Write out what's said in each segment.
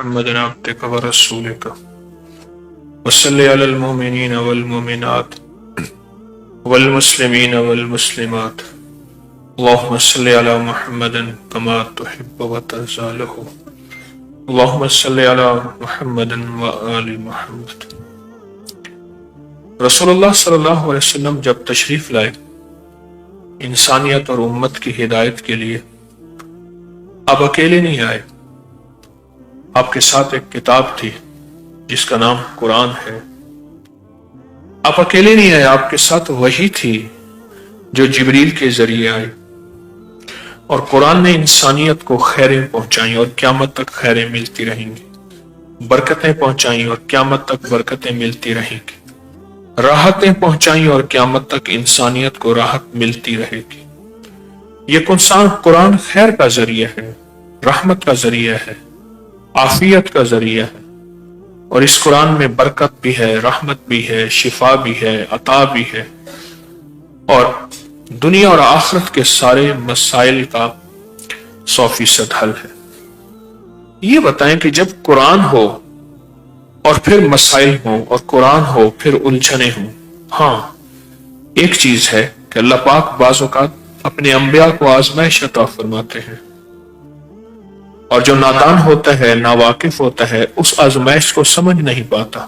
محمد عبدك ورسولك وصل على المؤمنين والمؤمنات والمسلمين والمسلمات اللهم صل على محمد كما تحب وترضى له اللهم صل على محمد وآل محمد۔ رسول اللہ صلی اللہ علیہ وسلم جب تشریف لائے انسانیت اور امت کی ہدایت کے لیے، آپ اکیلے نہیں آئے، آپ کے ساتھ ایک کتاب تھی جس کا نام قرآن ہے۔ آپ اکیلے نہیں آئے، آپ کے ساتھ وحی تھی جو جبریل کے ذریعے آئی، اور قرآن نے انسانیت کو خیریں پہنچائیں اور قیامت تک خیریں ملتی رہیں گی، برکتیں پہنچائیں اور قیامت تک برکتیں ملتی رہیں گی، راحتیں پہنچائیں اور قیامت تک انسانیت کو راحت ملتی رہے گی۔ یہ قرآن خیر کا ذریعہ ہے، رحمت کا ذریعہ ہے، عافیت کا ذریعہ ہے، اور اس قرآن میں برکت بھی ہے، رحمت بھی ہے، شفا بھی ہے، عطا بھی ہے، اور دنیا اور آخرت کے سارے مسائل کا 100% حل ہے۔ یہ بتائیں کہ جب قرآن ہو اور پھر مسائل ہوں، اور قرآن ہو پھر الجھنیں ہوں، ہاں ایک چیز ہے کہ اللہ پاک بعض اوقات اپنے انبیاء کو آزمائش عطا فرماتے ہیں، اور جو نادان ہوتا ہے، ناواقف ہوتا ہے، اس آزمائش کو سمجھ نہیں پاتا۔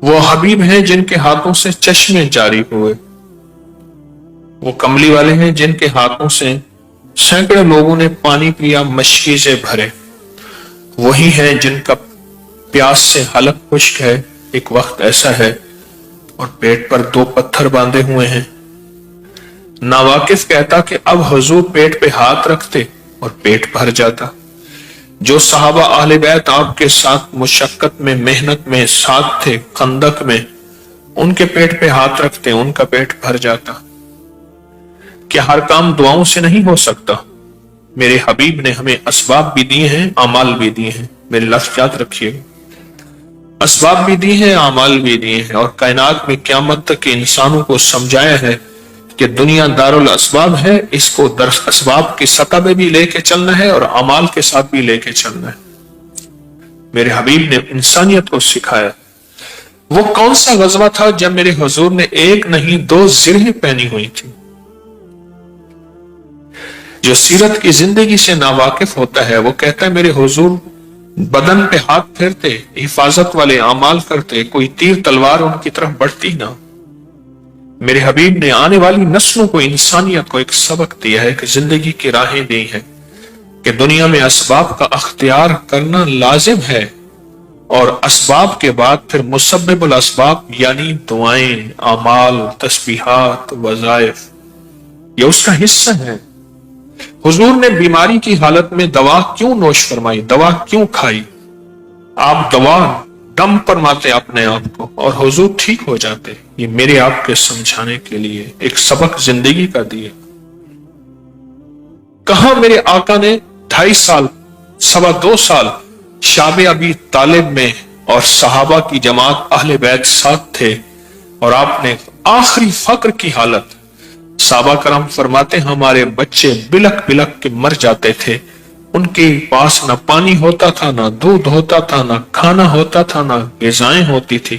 وہ حبیب ہیں جن کے ہاتھوں سے چشمے جاری ہوئے، وہ کملی والے ہیں جن کے ہاتھوں سے سینکڑے لوگوں نے پانی پیا، مشکیزیں بھرے، وہی ہیں جن کا پیاس سے حلق خشک ہے، ایک وقت ایسا ہے، اور پیٹ پر 2 پتھر باندھے ہوئے ہیں۔ ناواقف کہتا کہ اب حضور پیٹ پہ ہاتھ رکھتے اور پیٹ بھر جاتا۔ جو صحابہ اہل بیت آپ کے ساتھ مشقت میں، محنت میں ساتھ تھے، خندق میں، ان کے پیٹ پہ ہاتھ رکھتے، ان کا پیٹ بھر جاتا۔ کیا ہر کام دعاؤں سے نہیں ہو سکتا؟ میرے حبیب نے ہمیں اسباب بھی دیے ہیں، اعمال بھی دیے ہیں، میرے لفظ یاد رکھیے، اسباب بھی دی ہیں، اعمال بھی دیے ہیں، اور کائنات میں قیامت تک کے انسانوں کو سمجھایا ہے کہ دنیا دارالاسباب ہے، اس کو در اسباب کی سطح میں بھی لے کے چلنا ہے اور اعمال کے ساتھ بھی لے کے چلنا ہے۔ میرے حبیب نے انسانیت کو سکھایا۔ وہ کون سا غزوہ تھا جب میرے حضور نے 1 نہیں 2 زرہیں پہنی ہوئی تھی؟ جو سیرت کی زندگی سے ناواقف ہوتا ہے وہ کہتا ہے میرے حضور بدن پہ ہاتھ پھیرتے، حفاظت والے اعمال کرتے، کوئی تیر تلوار ان کی طرف بڑھتی نہ۔ میرے حبیب نے آنے والی نسلوں کو، انسانیت کو ایک سبق دیا ہے، کہ زندگی کی راہیں دی ہیں کہ دنیا میں اسباب کا اختیار کرنا لازم ہے، اور اسباب کے بعد پھر مسبب الاسباب یعنی دعائیں، اعمال، تسبیحات، وظائف، یہ اس کا حصہ ہے۔ حضور نے بیماری کی حالت میں دوا کیوں نوش فرمائی، دوا کیوں کھائی؟ آپ دوا دم فرماتے اپنے آپ کو اور حضور ٹھیک ہو جاتے۔ یہ میرے آپ کے سمجھانے کے لیے ایک سبق زندگی کا دیا۔ کہاں میرے آقا نے 2.5 سال، 2.25 سال شاب ابی طالب میں، اور صحابہ کی جماعت اہل بیت ساتھ تھے، اور آپ نے آخری فقر کی حالت، صحابہ کرام فرماتے ہمارے بچے بلک بلک کے مر جاتے تھے، ان کے پاس نہ پانی ہوتا تھا، نہ دودھ ہوتا تھا، نہ کھانا ہوتا تھا، نہ غذائیں ہوتی تھی۔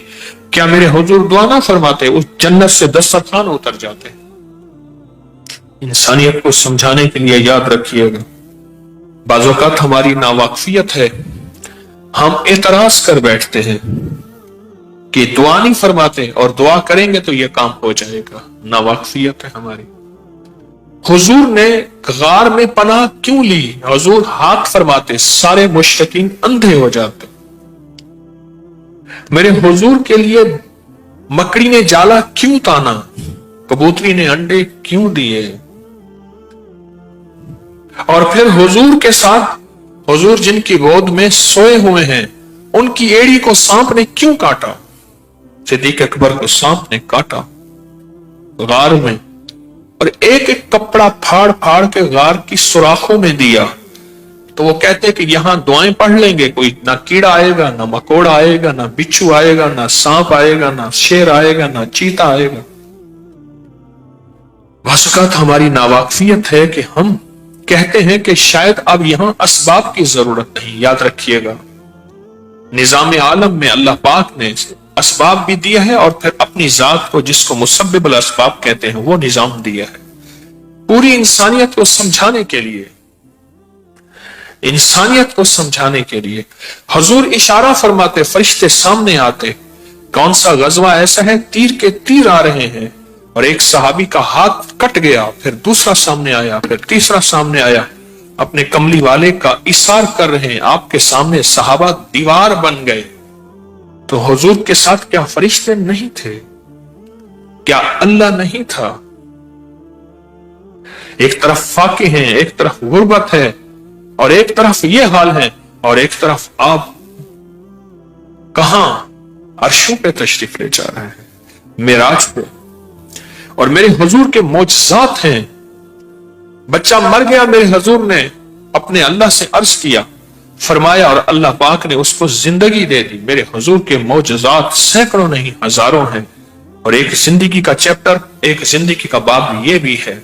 کیا میرے حضور دعا نہ فرماتے؟ اس جنت سے دسترخوان اتر جاتے۔ انسانیت کو سمجھانے کے لیے یاد رکھیے گا، بعض اوقات ہماری ناواقفیت ہے، ہم اعتراض کر بیٹھتے ہیں کہ دعا نہیں فرماتے، اور دعا کریں گے تو یہ کام ہو جائے گا۔ ناواقفیت ہے ہماری۔ حضور نے غار میں پناہ کیوں لی؟ حضور ہاتھ فرماتے، سارے مشرکین اندھے ہو جاتے۔ میرے حضور کے لیے مکڑی نے جالا کیوں تانا؟ کبوتری نے انڈے کیوں دیے؟ اور پھر حضور کے ساتھ، حضور جن کی گود میں سوئے ہوئے ہیں، ان کی ایڑی کو سانپ نے کیوں کاٹا؟ صدیق اکبر کو سانپ نے کاٹا غار میں، اور ایک ایک کپڑا پھاڑ پھاڑ کے غار کی سوراخوں میں دیا۔ تو وہ کہتے کہ یہاں دعائیں پڑھ لیں گے، کوئی نہ کیڑا آئے گا، نہ مکوڑا آئے گا، نہ بچھو آئے گا، نہ سانپ آئے گا، نہ شیر آئے گا، نہ چیتا آئے گا۔ بعض اوقات ہماری ناواقفیت ہے کہ ہم کہتے ہیں کہ شاید اب یہاں اسباب کی ضرورت نہیں. یاد رکھیے گا نظام عالم میں اللہ پاک نے اسباب بھی دیا ہے اور پھر اپنی ذات کو جس کو مسبب الاسباب کہتے ہیں وہ نظام دیا ہے پوری انسانیت کو سمجھانے کے لیے. انسانیت کو سمجھانے کے لیے حضور اشارہ فرماتے, فرشتے سامنے آتے, کون سا غزوہ ایسا ہے تیر کے تیر آ رہے ہیں اور ایک صحابی کا ہاتھ کٹ گیا, پھر دوسرا سامنے آیا, پھر تیسرا سامنے آیا, اپنے کملی والے کا اثار کر رہے ہیں, آپ کے سامنے صحابہ دیوار بن گئے. تو حضور کے ساتھ کیا فرشتے نہیں تھے؟ کیا اللہ نہیں تھا؟ ایک طرف فاقے ہیں, ایک طرف غربت ہے, اور ایک طرف یہ حال ہے, اور ایک طرف آپ کہاں عرشوں پہ تشریف لے جا رہے ہیں, معراج پہ, اور میرے حضور کے معجزات ہیں. بچہ مر گیا, میرے حضور نے اپنے اللہ سے عرض کیا, فرمایا, اور اللہ پاک نے اس کو زندگی دے دی. میرے حضور کے معجزات سینکڑوں نہیں ہزاروں ہیں, اور ایک زندگی کا چیپٹر, ایک زندگی کا باب یہ بھی ہے.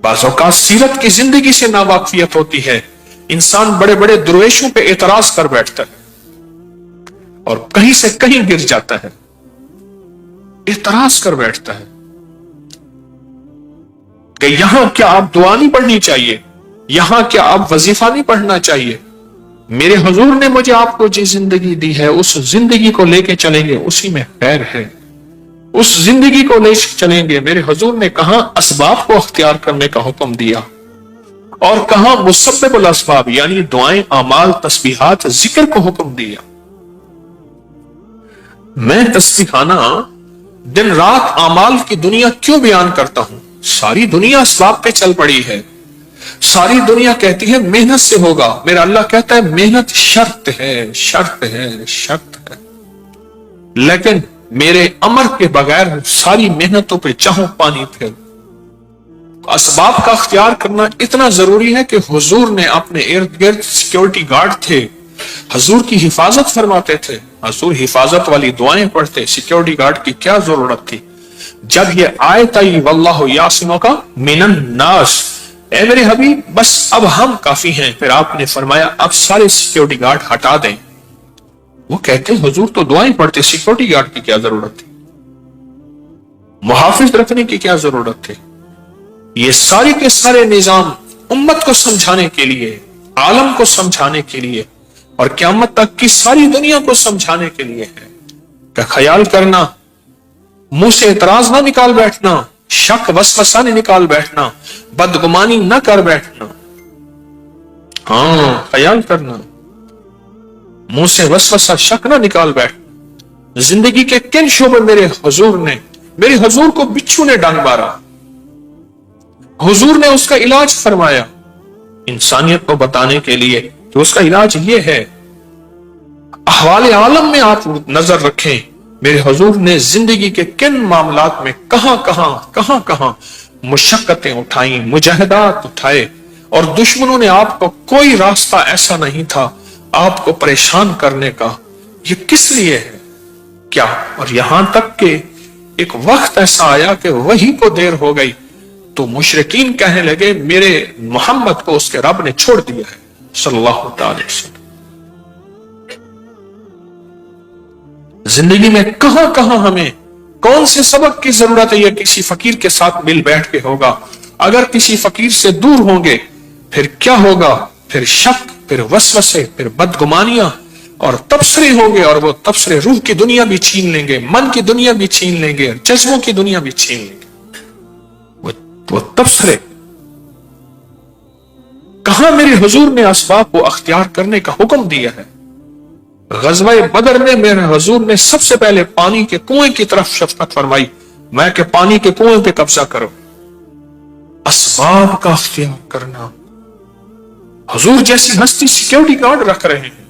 بعض اوقات سیرت کی زندگی سے ناواقفیت ہوتی ہے, انسان بڑے بڑے درویشوں پہ اعتراض کر بیٹھتا ہے اور کہیں سے کہیں گر جاتا ہے, اعتراض کر بیٹھتا ہے کہ یہاں کیا آپ دعا نہیں پڑھنی چاہیے, یہاں کیا آپ وظیفہ نہیں پڑھنا چاہیے. میرے حضور نے مجھے آپ کو جس زندگی دی ہے اس زندگی کو لے کے چلیں گے, اسی میں خیر ہے, اس زندگی کو لے چلیں گے. میرے حضور نے کہاں اسباب کو اختیار کرنے کا حکم دیا اور کہاں مسبب الاسباب یعنی دعائیں, اعمال, تسبیحات, ذکر کو حکم دیا. میں تسبیحانہ دن رات اعمال کی دنیا کیوں بیان کرتا ہوں؟ ساری دنیا اسباب پہ چل پڑی ہے, ساری دنیا کہتی ہے محنت سے ہوگا. میرا اللہ کہتا ہے محنت شرط ہے, شرط ہے, شرط ہے, لیکن میرے امر کے بغیر ساری محنتوں پہ چاہو پانی پھر. اسباب کا اختیار کرنا اتنا ضروری ہے کہ حضور نے اپنے ارد گرد سیکیورٹی گارڈ تھے, حضور کی حفاظت فرماتے تھے, حضور حفاظت والی دعائیں پڑھتے, سیکیورٹی گارڈ کی کیا ضرورت تھی؟ جب یہ آیت آئی واللہ یعصمک من الناس, اے میرے حبیب بس اب ہم کافی ہیں, پھر آپ نے فرمایا اب سارے سیکیورٹی گارڈ ہٹا دیں. وہ کہتے ہیں حضور تو دعائیں پڑھتے, سیکیورٹی گارڈ کی کیا ضرورت تھی, محافظ رکھنے کی کیا ضرورت تھی؟ یہ سارے کے سارے نظام امت کو سمجھانے کے لیے, عالم کو سمجھانے کے لیے, اور قیامت تک کی ساری دنیا کو سمجھانے کے لیے ہے. کہ خیال کرنا, منہ سے اعتراض نہ نکال بیٹھنا, شک وسوسہ نہ نکال بیٹھنا, بدگمانی نہ کر بیٹھنا. ہاں خیال کرنا, منہ سے وسوسہ شک نہ نکال بیٹھنا. زندگی کے کن شعبے میرے حضور کو بچھو نے ڈنگ مارا, حضور نے اس کا علاج فرمایا انسانیت کو بتانے کے لیے کہ اس کا علاج یہ ہے. احوال عالم میں آپ نظر رکھیں, میرے حضور نے زندگی کے کن معاملات میں کہاں مشقتیں اٹھائیں, مجاہدات اٹھائے, اور دشمنوں نے آپ کو کوئی راستہ ایسا نہیں تھا آپ کو پریشان کرنے کا. یہ کس لیے ہے کیا؟ اور یہاں تک کہ ایک وقت ایسا آیا کہ وحی کو دیر ہو گئی تو مشرکین کہنے لگے میرے محمد کو اس کے رب نے چھوڑ دیا ہے صلی اللہ تعالی وسلم. زندگی میں کہاں ہمیں کون سے سبق کی ضرورت ہے؟ یہ کسی فقیر کے ساتھ مل بیٹھ کے ہوگا. اگر کسی فقیر سے دور ہوں گے پھر کیا ہوگا؟ پھر شک, پھر وسوسے, پھر بدگمانیاں اور تبصرے ہوں گے, اور وہ تبصرے روح کی دنیا بھی چھین لیں گے, من کی دنیا بھی چھین لیں گے, جذبوں کی دنیا بھی چھین لیں گے. وہ تبصرے کہاں میرے حضور نے اسباب کو اختیار کرنے کا حکم دیا ہے؟ غزوہ بدر میں میرے حضور نے سب سے پہلے پانی کے کنویں کی طرف شفقت فرمائی, میں کہ پانی کے کنویں پہ قبضہ کرو. اسباب کا اختیار کرنا. حضور جیسی ہستی سیکیورٹی گارڈ رکھ رہے ہیں,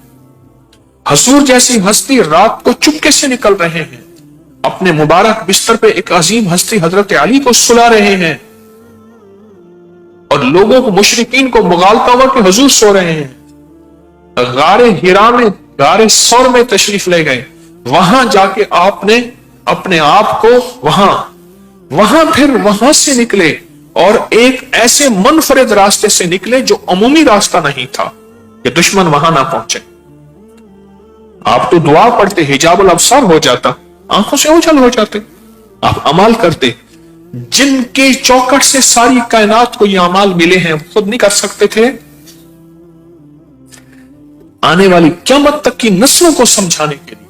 حضور جیسی ہستی رات کو چپکے سے نکل رہے ہیں, اپنے مبارک بستر پہ ایک عظیم ہستی حضرت علی کو سلا رہے ہیں, اور لوگوں کو مشرکین کو مغالطہ ہوا کہ حضور سو رہے ہیں. غار ہرا میں, غار ثور میں تشریف لے گئے, وہاں جا کے آپ نے اپنے آپ کو وہاں پھر وہاں سے نکلے اور ایک ایسے منفرد راستے سے نکلے جو عمومی راستہ نہیں تھا کہ دشمن وہاں نہ پہنچے. آپ تو دعا پڑھتے, حجاب الابصار ہو جاتا, آنکھوں سے اوجھل ہو جاتے. آپ عمال کرتے جن کے چوکٹ سے ساری کائنات کو یہ اعمال ملے ہیں, خود نہیں کر سکتے تھے. آنے والی قیامت تک کی نسلوں کو سمجھانے کے لیے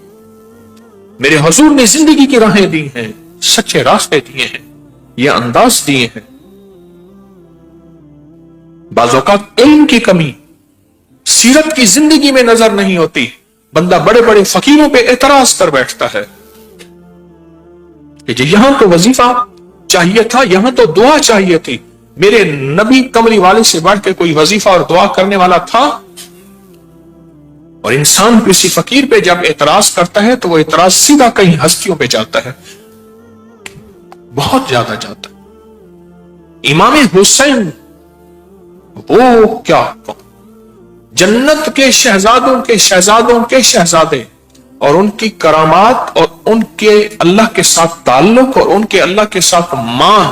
میرے حضور نے زندگی کی راہیں دی ہیں, سچے راستے دیے ہیں, یہ انداز دیے ہیں. بعض اوقات علم کی کمی سیرت کی زندگی میں نظر نہیں ہوتی. بندہ بڑے بڑے فقیروں پہ اعتراض کر بیٹھتا ہے کہ یہاں تو وظیفہ چاہیے تھا, یہاں تو دعا چاہیے تھی. میرے نبی کملی والے سے بڑھ کے کوئی وظیفہ اور دعا کرنے والا تھا؟ اور انسان کسی فقیر پہ جب اعتراض کرتا ہے تو وہ اعتراض سیدھا کہیں ہستیوں پہ جاتا ہے, بہت زیادہ جاتا ہے. امام حسین وہ کیا جنت کے شہزادوں کے شہزادوں کے شہزادے, اور ان کی کرامات اور ان کے اللہ کے ساتھ تعلق اور ان کے اللہ کے ساتھ مان,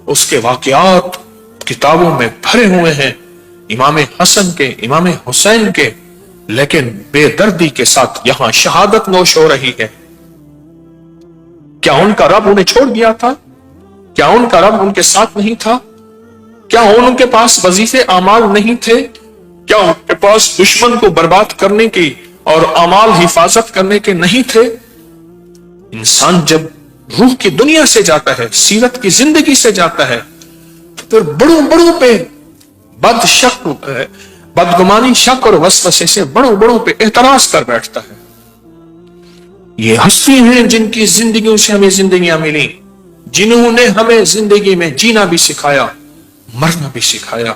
اس کے واقعات کتابوں میں بھرے ہوئے ہیں امام حسن کے, امام حسین کے. لیکن بے دردی کے ساتھ یہاں شہادت نوش ہو رہی ہے. کیا ان کا رب انہیں چھوڑ دیا تھا؟ کیا ان کا رب ان کے ساتھ نہیں تھا؟ کیا ان کے پاس وظیفے اعمال نہیں تھے؟ کیا ان کے پاس دشمن کو برباد کرنے کی اور اعمال حفاظت کرنے کے نہیں تھے؟ انسان جب روح کی دنیا سے جاتا ہے, سیرت کی زندگی سے جاتا ہے, تو پھر بڑوں بڑوں پہ بدگمانی, شک اور وسوسے سے بڑوں پہ اعتراض کر بیٹھتا ہے. یہ ہستی ہیں جن کی زندگیوں سے ہمیں زندگیاں ملی, جنہوں نے ہمیں زندگی میں جینا بھی سکھایا, مرنا بھی سکھایا,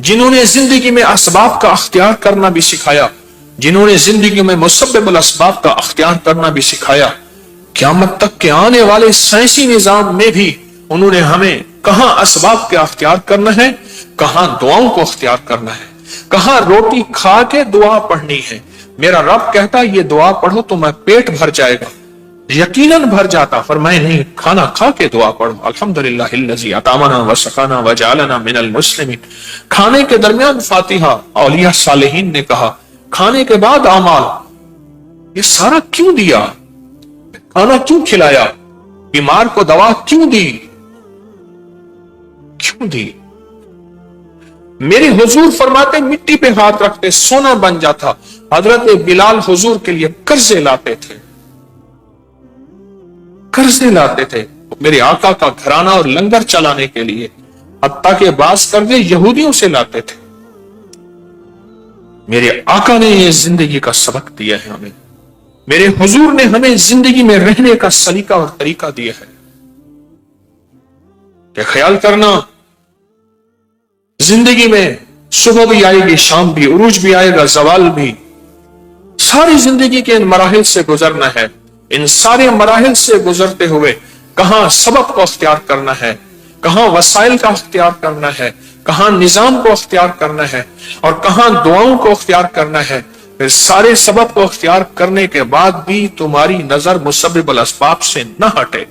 جنہوں نے زندگی میں اسباب کا اختیار کرنا بھی سکھایا, جنہوں نے زندگی میں مسبب الاسباب کا اختیار کرنا بھی سکھایا. قیامت تک کے آنے والے سائنسی نظام میں بھی انہوں نے ہمیں کہاں اسباب کا اختیار کرنا ہے, کہاں دعاؤں کو اختیار کرنا ہے, کہاں روٹی کھا کے دعا پڑھنی ہے. میرا رب کہتا یہ دعا پڑھو تو میں پیٹ بھر جائے گا, یقیناً بھر جاتا. فرمائے نہیں, کھانا کھا کے دعا پڑھو. الحمدللہ الذی اطعمنا وسقانا وجعلنا من المسلمین. کھانے کے درمیان فاتحہ, اولیاء صالحین نے کہا کھانے کے بعد اعمال. یہ سارا کیوں دیا؟ کھانا کیوں کھلایا؟ بیمار کو دوا کیوں دی؟ کیوں دی؟ میرے حضور فرماتے مٹی پہ ہاتھ رکھتے سونا بن جاتا. حضرت بلال حضور کے لیے قرضے لاتے تھے, قرضے لاتے تھے میرے آقا کا گھرانہ اور لنگر چلانے کے لیے. حتیٰ کہ بعض قرضے یہودیوں سے لاتے تھے. میرے آقا نے یہ زندگی کا سبق دیا ہے ہمیں. میرے حضور نے ہمیں زندگی میں رہنے کا سلیقہ اور طریقہ دیا ہے کہ خیال کرنا زندگی میں صبح بھی آئے گی, شام بھی, عروج بھی آئے گا, زوال بھی. ساری زندگی کے ان مراحل سے گزرنا ہے. ان سارے مراحل سے گزرتے ہوئے کہاں سبب کو اختیار کرنا ہے, کہاں وسائل کا اختیار کرنا ہے, کہاں نظام کو اختیار کرنا ہے, اور کہاں دعاؤں کو اختیار کرنا ہے. پھر سارے سبب کو اختیار کرنے کے بعد بھی تمہاری نظر مسبب الاسباب سے نہ ہٹے,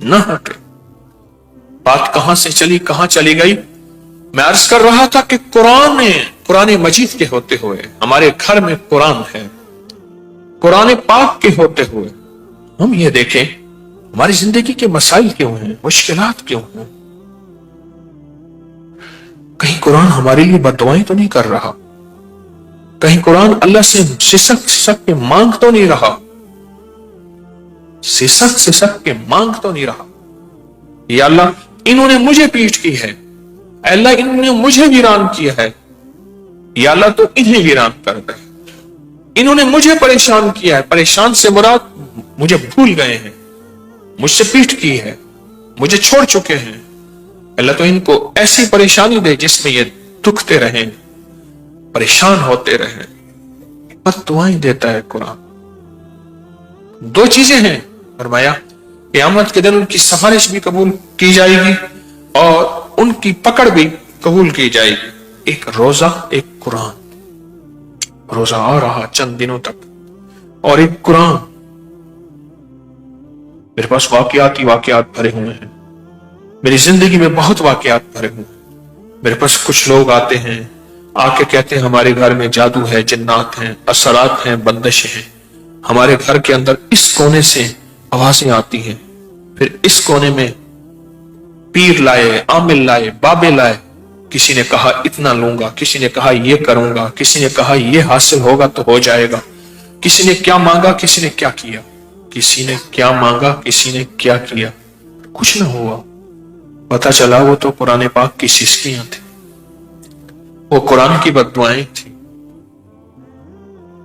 نہ ہٹے. بات کہاں سے چلی کہاں چلی گئی؟ میں عرض کر رہا تھا کہ قرآن مجید کے ہوتے ہوئے ہمارے گھر میں قرآن ہے, قرآن پاک کے ہوتے ہوئے ہم یہ دیکھیں ہماری زندگی کے مسائل کیوں ہیں, مشکلات کیوں ہیں. کہیں قرآن ہمارے لیے بددعائیں تو نہیں کر رہا, کہیں قرآن اللہ سے سسک کے مانگ تو نہیں رہا, سسک کے مانگ تو نہیں رہا. یا اللہ انہوں نے مجھے پیٹ کی ہے, اللہ انہوں نے مجھے ویران کیا ہے, یا اللہ تو انہیں ویران کر دے. انہوں نے مجھے پریشان کیا ہے, پریشان سے مراد مجھے بھول گئے ہیں, مجھ سے پیٹ کی ہے, مجھے چھوڑ چکے ہیں. اللہ تو ان کو ایسی پریشانی دے جس میں یہ دکھتے رہیں, پریشان ہوتے رہیں. بد دعائیں دیتا ہے قرآن. دو چیزیں ہیں فرمایا, قیامت کے دن ان کی سفارش بھی قبول کی جائے گی اور ان کی پکڑ بھی قبول کی جائے گی. ایک روزہ, ایک قرآن. روزہ آ رہا چند دنوں تک, اور ایک قرآن. میرے پاس واقعات ہی واقعات بھرے ہوئے ہیں، میری زندگی میں بہت واقعات بھرے ہوئے ہیں۔ میرے پاس کچھ لوگ آتے ہیں، آ کے کہتے ہیں ہمارے گھر میں جادو ہے، جنات ہیں، اثرات ہیں، بندشیں ہیں۔ ہمارے گھر کے اندر اس کونے سے آوازیں آتی ہیں، پھر اس کونے میں پیر لائے، عامل لائے، بابے لائے۔ کسی نے کہا اتنا لوں گا، کسی نے کہا یہ کروں گا، کسی نے کہا یہ حاصل ہوگا تو ہو جائے گا، کسی نے کیا مانگا، کسی نے کیا کیا، کسی نے کیا مانگا، کسی نے کیا کیا، کچھ نہ ہوا۔ پتہ چلا وہ تو قرآن پاک کی سسکیاں تھیں، وہ قرآن کی بد دعائیں تھیں،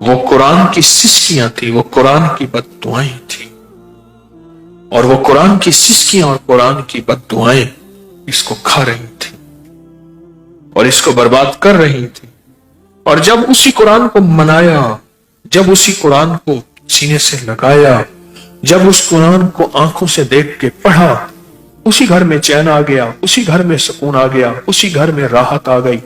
وہ قرآن کی سسکیاں تھیں، وہ قرآن کی بد دعائیں تھیں، اور وہ قرآن کی سسکیاں اور قرآن کی بد دعائیں اس کو کھا رہی تھیں اور اس کو برباد کر رہی تھیں۔ اور جب اسی قرآن کو منایا، جب اسی قرآن کو سینے سے لگایا، جب اس قرآن کو آنکھوں سے دیکھ کے پڑھا، اسی گھر میں چین آ گیا، اسی گھر میں سکون آ گیا، اسی گھر میں راحت آ گئی۔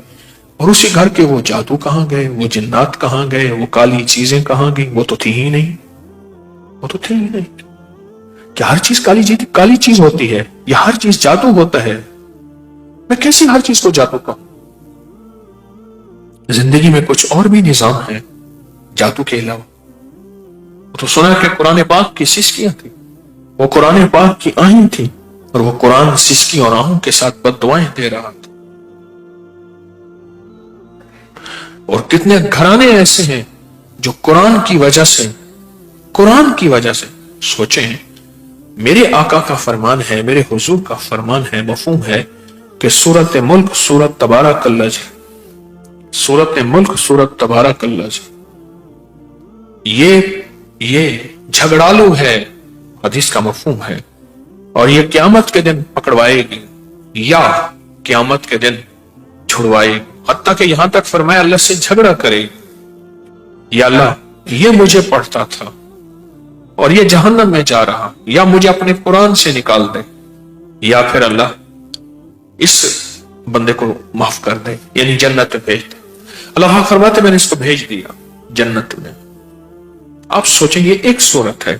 اور اسی گھر کے وہ جادو کہاں گئے، وہ جنات کہاں گئے، وہ کالی چیزیں کہاں گئی؟ وہ تو تھی ہی نہیں، وہ تو تھی ہی نہیں۔ کیا ہر چیز کالی چیز ہوتی ہے یا ہر چیز جادو ہوتا ہے؟ میں کیسی ہر چیز کو جادو کہوں؟ زندگی میں کچھ اور بھی نظام ہے جادو کے علاوہ۔ وہ تو سنا کہ قرآن پاک کی سسکیاں تھیں، وہ قرآن پاک کی آہیں تھیں، اور وہ قرآن سسکی اور آہوں کے ساتھ بد دعائیں دے رہا تھا۔ اور کتنے گھرانے ایسے ہیں جو قرآن کی وجہ سے سوچیں، میرے آقا کا فرمان ہے، میرے حضور کا فرمان ہے، مفہوم ہے کہ سورت ملک سورت تبارک اللہ جی، سورت ملک سورت تبارک اللہ جی، یہ جھگڑالو ہے، حدیث کا مفہوم ہے، اور یہ قیامت کے دن پکڑوائے گی یا قیامت کے دن چھڑوائے گی۔ حتیٰ کہ یہاں تک فرمایا اللہ سے جھگڑا کرے، یا اللہ یہ مجھے پڑھتا تھا اور یہ جہنم میں جا رہا، یا مجھے اپنے قرآن سے نکال دے، یا پھر اللہ اس بندے کو معاف کر دے، یعنی جنت میں بھیج دے۔ اللہ فرماتے میں نے اس کو بھیج دیا جنت میں۔ آپ سوچیں یہ ایک صورت ہے،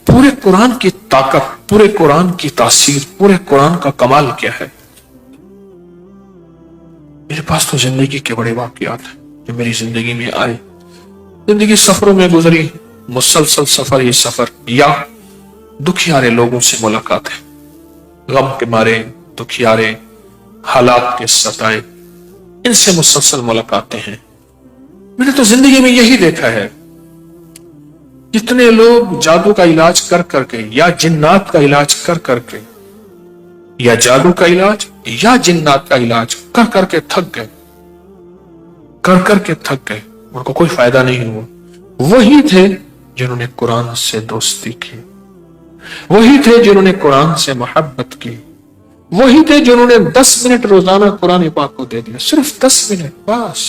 پورے قرآن کی طاقت، پورے قرآن کی تاثیر، پورے قرآن کا کمال کیا ہے؟ میرے پاس تو زندگی کے بڑے واقعات ہیں جو میری زندگی میں آئے، زندگی سفروں میں گزری، مسلسل سفر ہی سفر، یا دکھیارے لوگوں سے ملاقات ہے، غم کے مارے دکھیارے حالات کے ستائے، ان سے مسلسل ملاقاتیں ہیں۔ میں نے تو زندگی میں یہی دیکھا ہے، جتنے لوگ جادو کا علاج کر کر کے یا جنات کا علاج کر کر کے، یا جادو کا علاج یا جنات کا علاج کر کر کے تھک گئے، ان کو کوئی فائدہ نہیں ہوا، وہی تھے جنہوں نے قرآن سے دوستی کی، وہی تھے جنہوں نے قرآن سے محبت کی، وہی تھے جنہوں نے 10 منٹ روزانہ قرآن پاک کو دے دیا، صرف 10 منٹ بس۔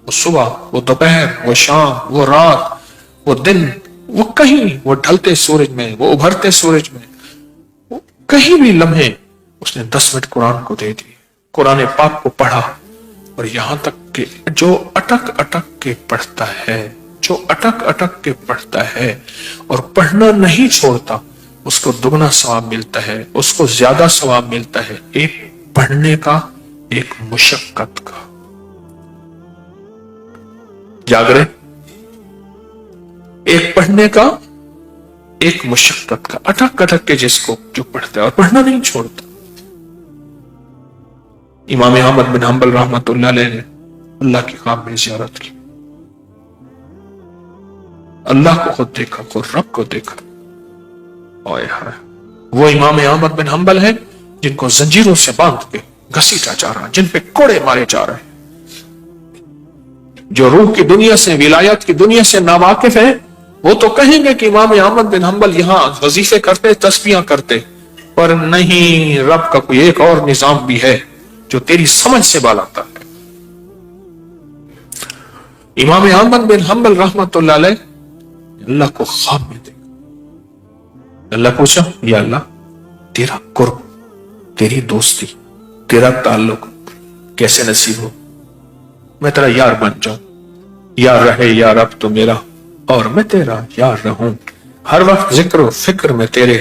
وہ صبح، وہ دوپہر، وہ شام، وہ رات، وہ دن، وہ کہیں، وہ ڈھلتے سورج میں، وہ ابھرتے سورج میں، وہ کہیں بھی لمحے اس نے 10 منٹ قرآن کو دے دی، قرآن پاک کو پڑھا۔ اور یہاں تک کہ جو اٹک اٹک کے پڑھتا ہے، جو اٹک اٹک کے پڑھتا ہے اور پڑھنا نہیں چھوڑتا، اس کو دگنا ثواب ملتا ہے، اس کو زیادہ ثواب ملتا ہے، ایک پڑھنے کا، ایک مشقت کا۔ جاگ رہے؟ ایک پڑھنے کا، ایک مشقت کا، اٹک اٹک کے جس کو جو پڑھتا ہے اور پڑھنا نہیں چھوڑتا۔ امام احمد بن حنبل رحمۃ اللہ علیہ نے اللہ کی خواب میں زیارت کی، اللہ کو خود دیکھا، خود رب کو دیکھا۔ وہ امام احمد بن حنبل ہیں جن کو زنجیروں سے باندھ کے گھسیٹا جا رہا، جن پہ کوڑے مارے جا رہے ہیں۔ جو روح کی دنیا سے، ولایت کی دنیا سے ناواقف ہے، وہ تو کہیں گے کہ امام احمد بن حنبل یہاں وظیفے کرتے، تسبیحاں کرتے، پر نہیں، رب کا کوئی ایک اور نظام بھی ہے جو تیری سمجھ سے بالاتا ہے۔ امام احمد بن حنبل رحمۃ اللہ علیہ اللہ کو خواب میں دیکھا، اللہ پوچھا، یا اللہ تیرا قرب، تیری دوستی، تیرا تعلق کیسے نصیب ہو؟ میں تیرا یار بن جاؤں، یار رہے یا رب تو میرا اور میں تیرا یار رہوں، ہر وقت ذکر و فکر میں تیرے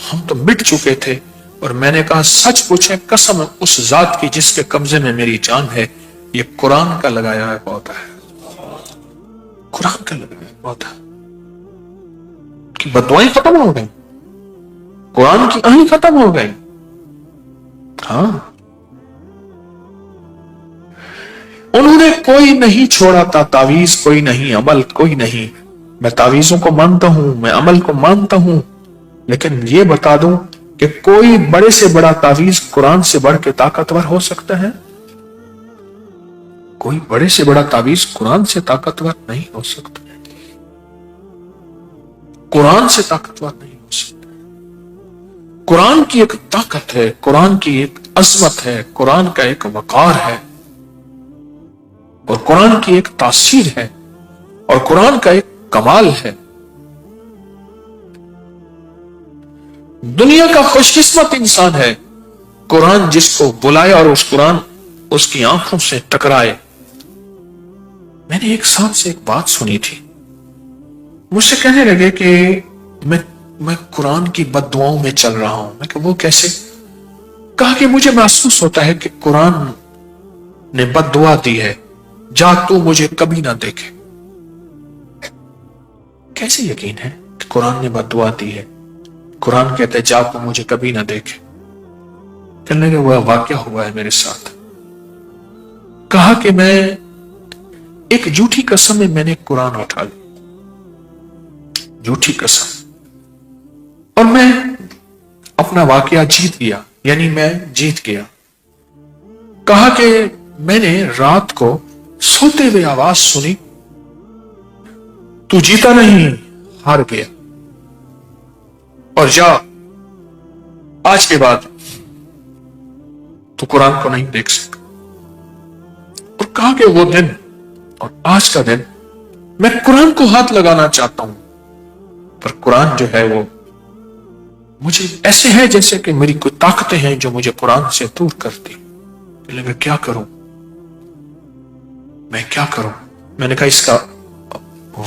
ہم تو مٹ چکے تھے. اور میں نے کہا سچ پوچھیں قسم اس ذات کی جس کے قبضے میں میری جان ہے, یہ قرآن کا لگایا ہے پودا ہے, قرآن کا لگایا ہے پودا کی بددعائیں ختم ہو گئی, قرآن کی آہیں ختم ہو گئی. ہاں, انہوں نے کوئی نہیں چھوڑا تھا تعویذ, کوئی نہیں عمل, کوئی نہیں. میں تعویذوں کو مانتا ہوں, میں عمل کو مانتا ہوں, لیکن یہ بتا دوں کہ کوئی بڑے سے بڑا تعویذ قرآن سے بڑھ کے طاقتور ہو سکتا ہے؟ کوئی بڑے سے بڑا تعویذ قرآن سے طاقتور نہیں ہو سکتا, قرآن سے طاقتور نہیں ہو سکتا. قرآن کی ایک طاقت ہے, قرآن کی ایک عظمت ہے, قرآن کا ایک وقار ہے, اور قرآن کی ایک تاثیر ہے, اور قرآن کا ایک کمال ہے. دنیا کا خوش قسمت انسان ہے قرآن جس کو بلائے اور اس قرآن اس کی آنکھوں سے ٹکرائے. میں نے ایک صاحب سے ایک بات سنی تھی, مجھ سے کہنے لگے کہ میں قرآن کی بد دعاؤں میں چل رہا ہوں. میں کہ وہ کیسے؟ کہا کہ مجھے محسوس ہوتا ہے کہ قرآن نے بد دعا دی ہے, جا تو مجھے کبھی نہ دیکھے. کیسے یقین ہے کہ قرآن نے بد دعا دی ہے؟ قرآن کہتے ہیں جا تو مجھے کبھی نہ دیکھے. کہنے لگے وہ واقعہ ہوا ہے میرے ساتھ. کہا کہ میں ایک جھوٹی قسم میں نے قرآن اٹھا لی, جھوٹی قسم, اور میں اپنا واقعہ جیت گیا, یعنی میں جیت گیا. کہا کہ میں نے رات کو سوتے ہوئے آواز سنی, تو جیتا نہیں, ہار گیا, اور جا آج کے بعد تو قرآن کو نہیں دیکھ سکتا. اور کہا کہ وہ دن اور آج کا دن میں قرآن کو ہاتھ لگانا چاہتا ہوں, پر قرآن جو ہے وہ مجھے ایسے ہے جیسے کہ میری کوئی طاقتیں ہیں جو مجھے قرآن سے دور کرتی. میں کیا کروں, میں کیا کروں؟ میں نے کہا اس کا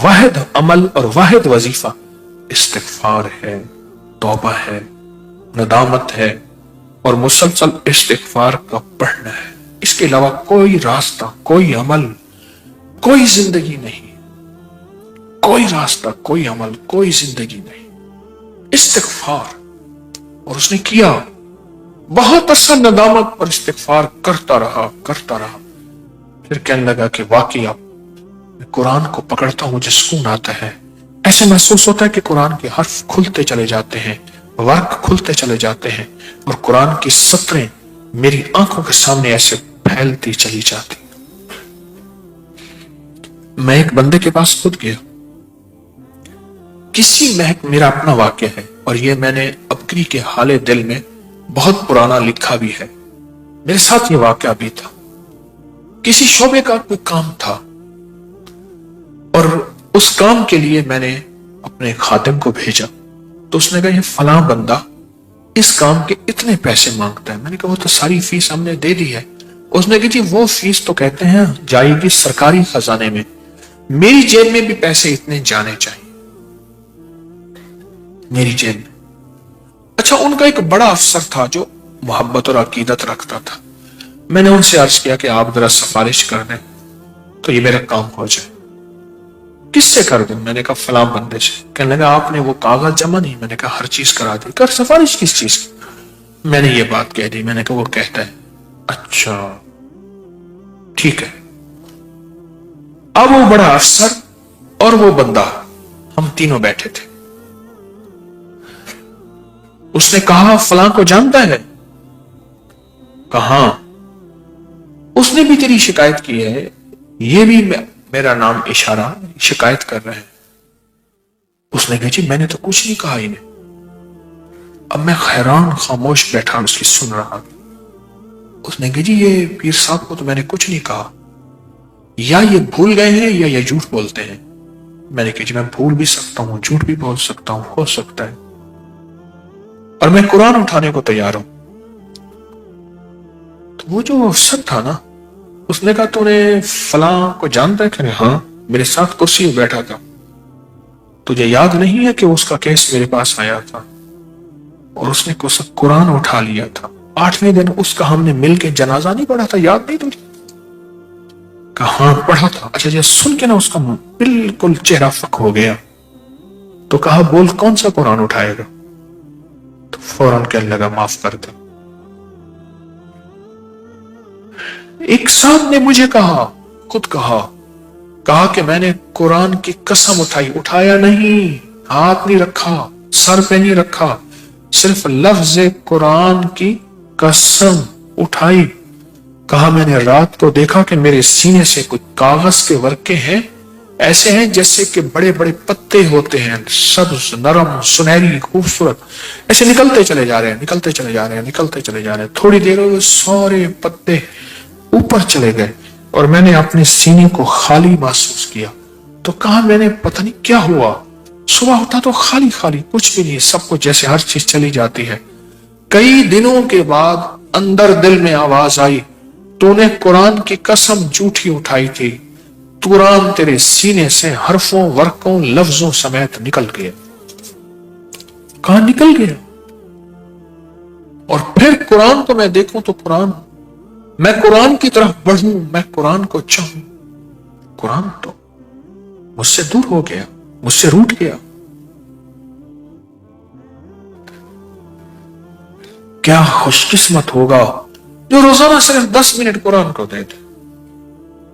واحد عمل اور واحد وظیفہ استغفار ہے, توبہ ہے, ندامت ہے, اور مسلسل استغفار کا پڑھنا ہے. اس کے علاوہ کوئی راستہ, کوئی عمل, کوئی زندگی نہیں, کوئی راستہ, کوئی عمل, کوئی زندگی نہیں, استغفار. اور اس نے کیا, بہت عرصہ ندامت اور استغفار کرتا رہا. پھر کہنے لگا کہ واقعی اب میں قرآن کو پکڑتا ہوں مجھے سکون آتا ہے. ایسے محسوس ہوتا ہے کہ قرآن کے حرف کھلتے چلے جاتے ہیں, ورق کھلتے چلے جاتے ہیں, اور قرآن کی سطریں میری آنکھوں کے سامنے ایسے پھیلتی چلی جاتی. میں ایک بندے کے پاس خود گیا, کسی مہک, میرا اپنا واقعہ ہے, اور یہ میں نے اپنی کے حال دل میں بہت پرانا لکھا بھی ہے. میرے ساتھ یہ واقعہ بھی تھا. کسی شعبے کا کوئی کام تھا, اور اس کام کے لیے میں نے اپنے خادم کو بھیجا. تو اس نے کہا یہ فلاں بندہ اس کام کے اتنے پیسے مانگتا ہے. میں نے کہا وہ تو ساری فیس ہم نے دے دی ہے. اس نے کہا جی وہ فیس تو کہتے ہیں جائے گی سرکاری خزانے میں, میری جیب میں بھی پیسے اتنے جانے چاہیے, میری جیب میں. اچھا, ان کا ایک بڑا افسر تھا جو محبت اور عقیدت رکھتا تھا. میں نے ان سے عرض کیا کہ آپ ذرا سفارش کر دیں تو یہ میرا کام ہو جائے. کس سے کر دوں؟ میں نے کہا فلاں بندے سے. کہنے لگا آپ نے وہ کاغذ جمع نہیں؟ میں نے کہا ہر چیز کرا دی. کر سفارش کس چیز کی؟ میں نے یہ بات کہہ دی. میں نے کہا وہ کہتا ہے اچھا ٹھیک ہے. اب وہ بڑا افسر اور وہ بندہ, ہم تینوں بیٹھے تھے. اس نے کہا فلاں کو جانتا ہے؟ کہاں, اس نے بھی تیری شکایت کی ہے, یہ بھی میرا نام اشارہ شکایت کر رہے ہیں. اس نے کہا جی میں نے تو کچھ نہیں کہا انہیں. اب میں حیران خاموش بیٹھا اس کی سن رہا. اس نے کہا جی یہ پیر صاحب کو تو میں نے کچھ نہیں کہا, یا یہ بھول گئے ہیں یا یہ جھوٹ بولتے ہیں. میں نے کہا جی میں بھول بھی سکتا ہوں, جھوٹ بھی بول سکتا ہوں, ہو سکتا ہے, اور میں قرآن اٹھانے کو تیار ہوں. تو وہ جو افسر تھا نا, اس نے کہا تو نے فلاں کو جانتا ہے؟ کہ ہاں میرے ساتھ کرسی میں بیٹھا تھا. تجھے یاد نہیں ہے کہ اس کا کیس میرے پاس آیا تھا؟ اور اس نے قرآن اٹھا لیا تھا. 8ویں دن اس کا ہم نے مل کے جنازہ نہیں پڑھا تھا, یاد نہیں تجھے؟ کہاں پڑھا تھا. اچھا یہ سن کے نا اس کا بالکل چہرہ فک ہو گیا. تو کہا بول کون سا قرآن اٹھائے گا؟ تو فوراً کہنے لگا معاف کر دے. ایک صاحب نے مجھے خود کہا کہ میں نے قرآن کی قسم اٹھایا نہیں, ہاتھ نہیں رکھا, سر پہ نہیں رکھا, صرف لفظ قرآن کی قسم اٹھائی. کہا میں نے رات کو دیکھا کہ میرے سینے سے کچھ کاغذ کے ورقے ہیں, ایسے ہیں جیسے کہ بڑے بڑے پتے ہوتے ہیں, سبز, نرم, سنہری, خوبصورت, ایسے نکلتے چلے جا رہے ہیں. تھوڑی دیر میں سارے پتے اوپر چلے گئے اور میں نے اپنے سینے کو خالی محسوس کیا. تو کہا میں نے پتہ نہیں کیا ہوا, صبح ہوتا تو خالی کچھ بھی نہیں, سب کچھ جیسے ہر چیز چلی جاتی ہے. کئی دنوں کے بعد اندر دل میں آواز آئی, تو نے قرآن کی قسم جھوٹی اٹھائی تھی, قرآن تیرے سینے سے حرفوں, ورقوں, لفظوں سمیت نکل گیا. کہاں نکل گیا؟ اور پھر قرآن کو میں دیکھوں تو میں قرآن کی طرف بڑھوں, میں قرآن کو چاہوں, قرآن تو مجھ سے دور ہو گیا, مجھ سے روٹ گیا. کیا خوش قسمت ہوگا جو روزانہ صرف 10 منٹ قرآن کو دے دے.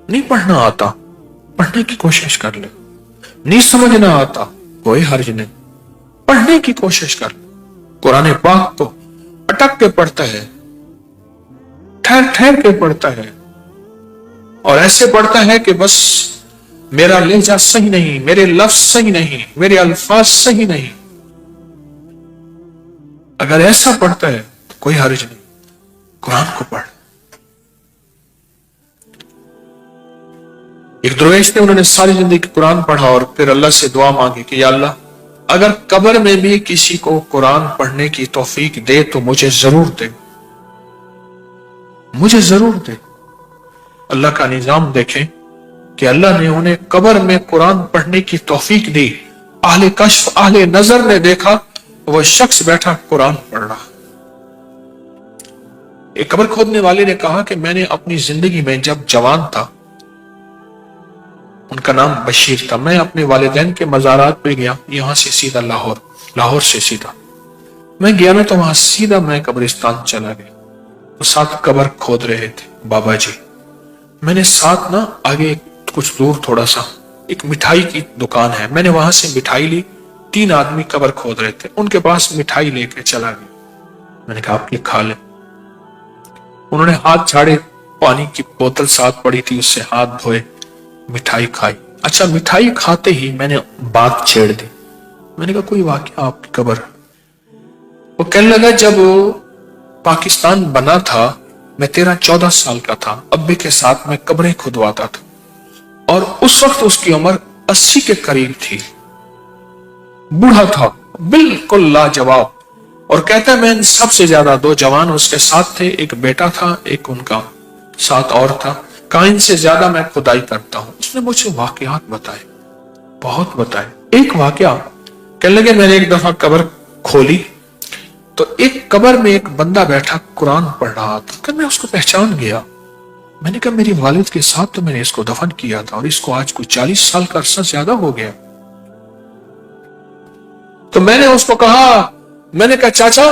نہیں پڑھنا آتا, پڑھنے کی کوشش کر لے. نہیں سمجھنا آتا, کوئی حرج نہیں, پڑھنے کی کوشش کر لے. قرآن پاک کو اٹک کے پڑھتا ہے, ٹھہر کے پڑھتا ہے, اور ایسے پڑھتا ہے کہ بس میرا لہجہ صحیح نہیں, میرے لفظ صحیح نہیں, میرے الفاظ صحیح نہیں. اگر ایسا پڑھتا ہے تو کوئی حرج نہیں, قرآن کو پڑھ. ایک درویش نے, انہوں نے ساری زندگی قرآن پڑھا اور پھر اللہ سے دعا مانگی کہ یا اللہ اگر قبر میں بھی کسی کو قرآن پڑھنے کی توفیق دے تو مجھے ضرور دے, مجھے ضرور دے. اللہ کا نظام دیکھیں کہ اللہ نے انہیں قبر میں قرآن پڑھنے کی توفیق دی. اہل کشف, اہل نظر نے دیکھا وہ شخص بیٹھا قرآن پڑھ رہا. ایک قبر کھودنے والے نے کہا کہ میں نے اپنی زندگی میں جب جوان تھا, ان کا نام بشیر تھا, میں اپنے والدین کے مزارات پہ گیا, یہاں سے سیدھا لاہور سے سیدھا میں گیا نا, تو وہاں سیدھا میں قبرستان چلا گیا. تو ساتھ قبر کھود رہے تھے بابا جی. میں نے ساتھ نا آگے کچھ دور تھوڑا سا ایک مٹھائی کی دکان ہے, میں نے وہاں سے مٹھائی لی. 3 آدمی قبر کھود رہے تھے, ان کے پاس مٹھائی لے کے چلا گیا. میں نے کہا آپ یہ کھا لیں. انہوں نے ہاتھ جھاڑے, پانی کی بوتل ساتھ پڑی تھی, اس سے ہاتھ دھوئے, مٹھائی کھائی. اچھا مٹھائی کھاتے ہی میں نے بات چھیڑ دی. میں نے کہا کوئی واقعہ آپ کی قبر. وہ کہنے لگا جب پاکستان بنا تھا میں 13-14 سال کا تھا, ابے کے ساتھ میں قبریں کھدواتا تھا, اور اس وقت اس کی عمر 80 کے قریب تھی, بوڑھا تھا بالکل لاجواب. اور کہتا ہے میں ان سب سے زیادہ 2 جوان اس کے ساتھ تھے, ایک بیٹا تھا, ایک ان کا ساتھ اور تھا. کہا ان سے زیادہ میں کھدائی کرتا ہوں. اس نے مجھے واقعات بتائے, بہت بتائے. ایک واقعہ کہنے لگے میں نے ایک دفعہ قبر کھولی تو ایک قبر میں ایک بندہ بیٹھا قرآن پڑھ رہا تھا. کہ میں اس کو پہچان گیا. میں نے کہا میری والد کے ساتھ تو میں نے اس کو دفن کیا تھا, اور اس کو آج کوئی 40 سال کا عرصہ زیادہ ہو گیا. تو میں نے اس کو کہا, میں نے کہا چاچا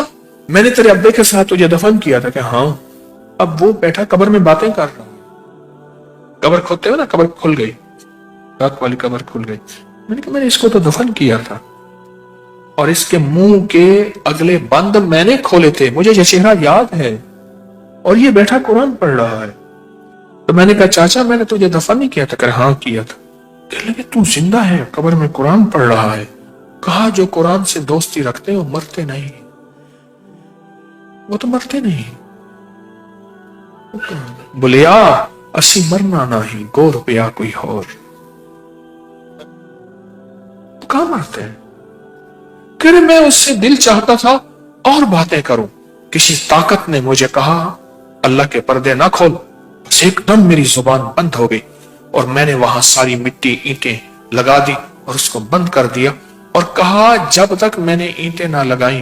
میں نے تیرے ابے کے ساتھ تجھے دفن کیا تھا. کہ ہاں. اب وہ بیٹھا قبر میں باتیں کر رہا. قبر کھودتے ہوئے نا قبر کھل گئی, رات والی قبر کھل گئی. میں نے کہا میں نے اس کو تو دفن کیا تھا, اور اس کے منہ کے اگلے بند میں نے کھولے تھے, مجھے یہ چہرہ یاد ہے, اور یہ بیٹھا قرآن پڑھ رہا ہے. تو میں نے کہا چاچا میں نے تجھے دفن نہیں کیا تھا. کہ ہاں کیا تھا. کہنے لگے تو زندہ ہے, قبر میں قرآن پڑھ رہا ہے. کہا جو قرآن سے دوستی رکھتے ہیں وہ مرتے نہیں, وہ تو مرتے نہیں. بولیا اسی مرنا نہیں, گو روپیہ کوئی اور. کہاں مرتے ہیں؟ کہ میں اس سے دل چاہتا تھا اور باتیں کروں. کسی طاقت نے مجھے کہا اللہ کے پردے نہ کھول. بس ایک دم میری زبان بند ہو گئی, اور میں نے وہاں ساری مٹی اینٹیں لگا دی اور اس کو بند کر دیا, اور کہا جب تک میں نے اینٹیں نہ لگائیں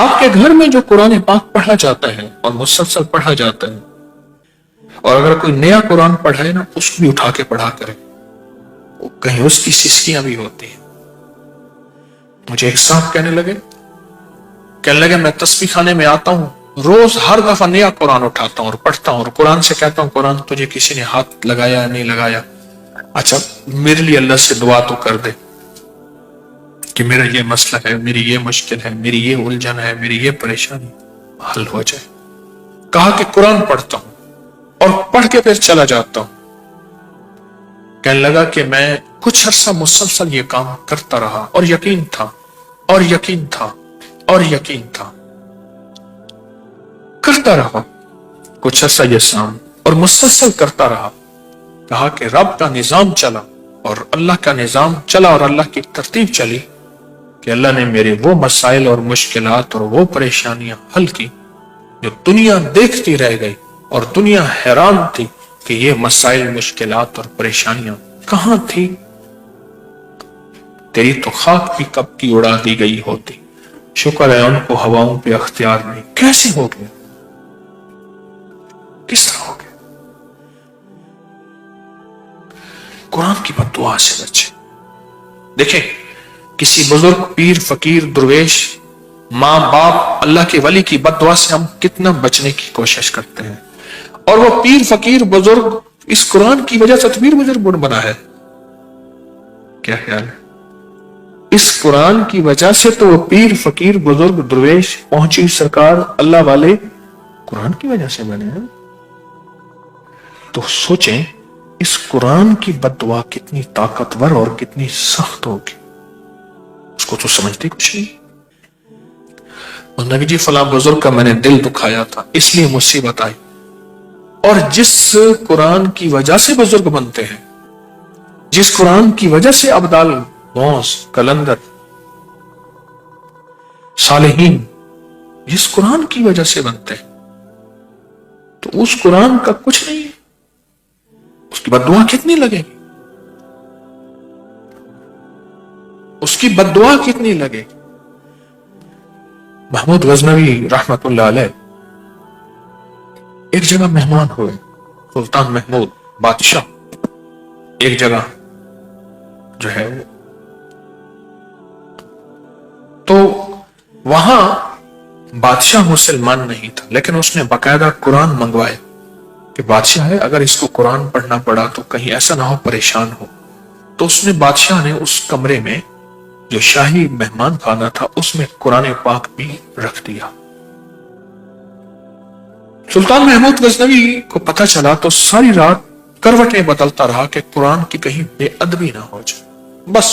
آپ کے گھر میں جو قرآن پاک پڑھا جاتا ہے اور مسلسل پڑھا جاتا ہے، اور اگر کوئی نیا قرآن پڑھائے نا، اس کو بھی اٹھا کے پڑھا کرے، کہیں اس کی سسکیاں بھی ہوتی ہیں۔ مجھے ایک صاحب کہنے لگے میں تسبیح خانے میں آتا ہوں، روز ہر دفعہ نیا قرآن اٹھاتا ہوں اور پڑھتا ہوں، اور قرآن سے کہتا ہوں قرآن تجھے کسی نے ہاتھ لگایا نہیں لگایا، اچھا میرے لیے اللہ سے دعا تو کر دے کہ میرا یہ مسئلہ ہے، میری یہ مشکل ہے، میری یہ الجھن ہے، میری یہ پریشانی حل ہو جائے۔ کہا کہ قرآن پڑھتا ہوں اور پڑھ کے پھر چلا جاتا ہوں۔ کہنے لگا کہ میں کچھ عرصہ مسلسل یہ کام کرتا رہا، اور یقین تھا اور یقین تھا اور یقین تھا، کرتا رہا کچھ عرصہ یہ کام اور مسلسل کرتا رہا۔ کہا کہ رب کا نظام چلا اور اللہ کا نظام چلا اور اللہ کی ترتیب چلی کہ اللہ نے میرے وہ مسائل اور مشکلات اور وہ پریشانیاں حل کی جو دنیا دیکھتی رہ گئی، اور دنیا حیران تھی کہ یہ مسائل، مشکلات اور پریشانیاں کہاں تھی؟ تیری تو خاک بھی کب کی اڑا دی گئی ہوتی، شکر ہے ان کو ہواؤں پہ اختیار نہیں۔ کیسے ہو گیا؟ کس طرح ہو گیا؟ قرآن کی بد دعا سے بچے۔ دیکھیں، کسی بزرگ، پیر، فقیر، درویش، ماں باپ، اللہ کے ولی کی بد دعا سے ہم کتنا بچنے کی کوشش کرتے ہیں، اور وہ پیر، فقیر، بزرگ اس قرآن کی وجہ سے تدبیر بزرگ بنا ہے۔ کیا خیال ہے؟ اس قرآن کی وجہ سے تو وہ پیر، فقیر، بزرگ، درویش، پہنچی سرکار، اللہ والے قرآن کی وجہ سے بنے ہیں۔ تو سوچیں اس قرآن کی بد دعا کتنی طاقتور اور کتنی سخت ہوگی، اس کو تو سمجھتے کچھ نہیں۔ اور نبی جی فلاں بزرگ کا میں نے دل دکھایا تھا اس لیے مصیبت آئی، اور جس قرآن کی وجہ سے بزرگ بنتے ہیں، جس قرآن کی وجہ سے ابدال، غوث، کلندر، صالحین جس قرآن کی وجہ سے بنتے ہیں، تو اس قرآن کا کچھ نہیں ہے، اس کی بد دعا کتنی لگے گی، اس کی بد دعا کتنی لگے گی۔ محمود غزنوی رحمت اللہ علیہ ایک جگہ مہمان ہوئے، سلطان محمود بادشاہ ایک جگہ جو ہے، تو وہاں بادشاہ مسلمان نہیں تھا، لیکن اس نے باقاعدہ قرآن منگوائے کہ بادشاہ ہے اگر اس کو قرآن پڑھنا پڑا تو کہیں ایسا نہ ہو پریشان ہو۔ تو اس نے، بادشاہ نے اس کمرے میں جو شاہی مہمان خانہ تھا اس میں قرآن پاک بھی رکھ دیا۔ سلطان محمود غزنوی کو پتہ چلا تو ساری رات کروٹیں بدلتا رہا کہ قرآن کی کہیں بے ادبی نہ ہو جائے، بس